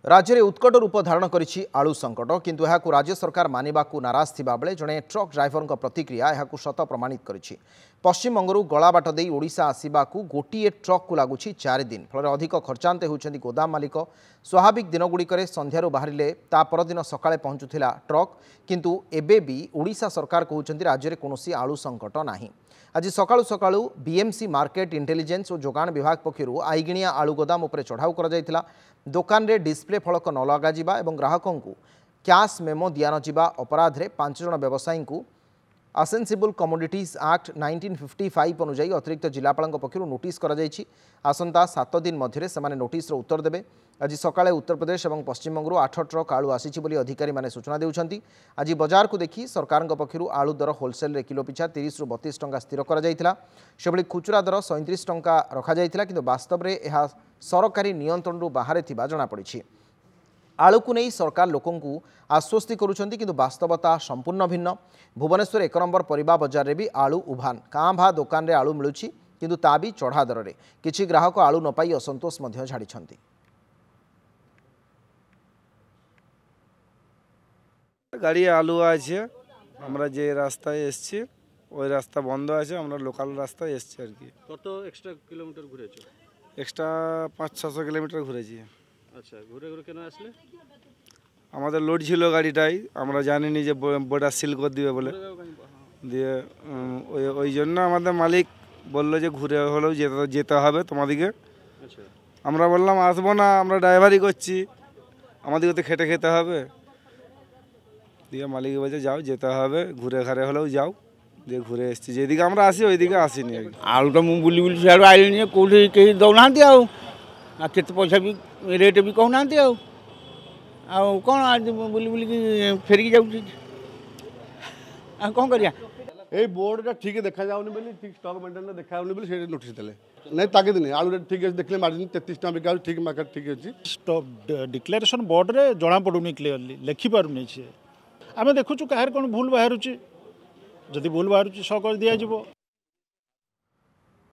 राज्य में उत्कट रूप धारण करिछि आलू संकट किंतु यहाकू राज्य सरकार मानिबाकू नाराज थिबा बेले जणे ट्रक ड्राइवर प्रतिक्रिया यहाकू शत प्रमाणित करिछि। पश्चिम बंगरू गला बाट देई ओडिशा आसिबाकू गोटिए ट्रक को लागुछि 4 दिन फल अधिक खर्चान्ते होउछन्ति गोदाम मालिक। स्वाभाविक दिनगुड़िकरे संध्यारू बाहरिले ता परदिन सकाळे पहुंचुथिला ट्रक किंतु एबे भी ओडिशा सरकार कहउछन्ति राज्य में कोनोसी आलू संकट नाही। आज सकाळु सकाळु बीएमसी मार्केट इंटेलिजेंस और जोगाण विभाग पक्षरु आईगिणिया आलू गोदाम उपरे चढ़ाऊ करा जायतिला। दुकान रे डिस्प्ले फलक न लगाजिबा एवं ग्राहकों को कैश मेमो दिया नजिबा अपराध रे 5 जण व्यवसायी को असेंसिबल कमोडिटीज एक्ट 1955 अनुजाई अतिरिक्त जिलापाल पक्षर नोटिस करा जायछि। आसंता 7 दिन मध्य से नोटिस उत्तर देबे। आज सकाळे उत्तर प्रदेश और पश्चिम बंगरू 8 ट्रक आलू आसीछि बोली अधिकारी माने सूचना देउछन्ति। आज बाजार को देखि सरकार पक्षरु आलू दर होलसेल रे किलो पिछा 30 रु 32 टंका स्थिर करा जायतिला। सेबली खुचरा दर 37 टंका रखा जायतिला किंतु वास्तव रे एहा सरकारी नियंत्रणरू बाहर थिबा जणा पड़िछि। आलू को नहीं सरकार लोकों को आश्वस्ति करुछन्ति किंतु वास्तवता संपूर्ण भिन्न। भुवनेश्वर 1 नंबर परिबा बजार रे भी आलू उभान काँ भा दुकान रे आलू मिलुछि किंतु ता भी चढ़ा दर रे किछि ग्राहक आलू न पाई असंतोष मध्य झाड़िछन्ति। गाड़ी आलू आछे हमरा जे रास्ता एसछि ओই रास्ता बंद আছে আমরা লোকাল রাস্তা এসছি আর কি। কত এক্সট্রা কিলোমিটার ঘুরেছো? এক্সট্রা 500-600 কিলোমিটার ঘুরেছি। আচ্ছা, ঘুরে ঘুরে কেন আসলে? আমাদের লোড ছিল গাড়িটাই, আমরা জানিনি যে বর্ডার সিল করে দিবে বলে, দিয়ে ওই জন্য আমাদের মালিক বললো যে ঘুরে হলেও যেতে হবে তোমাদেরকে। আচ্ছা, আমরা বললাম আসবো না, আমরা ড্রাইভারি করছি, আমাদেরকে তো খেটে খেতে হবে। দিয়ে মালিক বলছে যাও যেতে হবে, ঘুরে ঘাড়ে হলেও যাও। দিয়ে ঘুরে এসেছি, যেদিকে আমরা আসি ওইদিকে আসিনি। আলুটা ମୁଁ ବୁଲି ବୁଲି ସିଆଡ଼ୁ ଆଇଲିଣି, କେଉଁଠି କେହି ଦେଉନାହାନ୍ତି ଆଉ କେତେ ପଇସା ବି ରେଟ୍ ବି କହୁନାହାନ୍ତି ଆଉ କ'ଣ ଆଜି ବୁଲି ବୁଲିକି ଫେରିକି ଯାଉଛି ଆଉ କ'ଣ କରିବା। এই বোর্ডটা ঠিক দেখা যাওনি বলে, ঠিক স্টক মেনটেন দেখা যাওনি বলে সেটা নোটিস দেলে নাই তাকে দিনে আলু রেট ঠিক আছে দেখলে মার্জিন 33 টাকা বিকা ঠিক মার্কেট ঠিক আছে। স্টক ডিক্লারেশন ବୋର୍ଡରେ ଜଣା ପଡ଼ୁନି କ୍ଲିୟରଲି, ଲେଖିପାରୁନି ସେ। ଆମେ ଦେଖୁଛୁ କାହାର କ'ଣ ଭୁଲ ବାହାରୁଛି, ଯଦି ଭୁଲ ବାହାରୁଛି ସହ କରି ଦିଆଯିବ।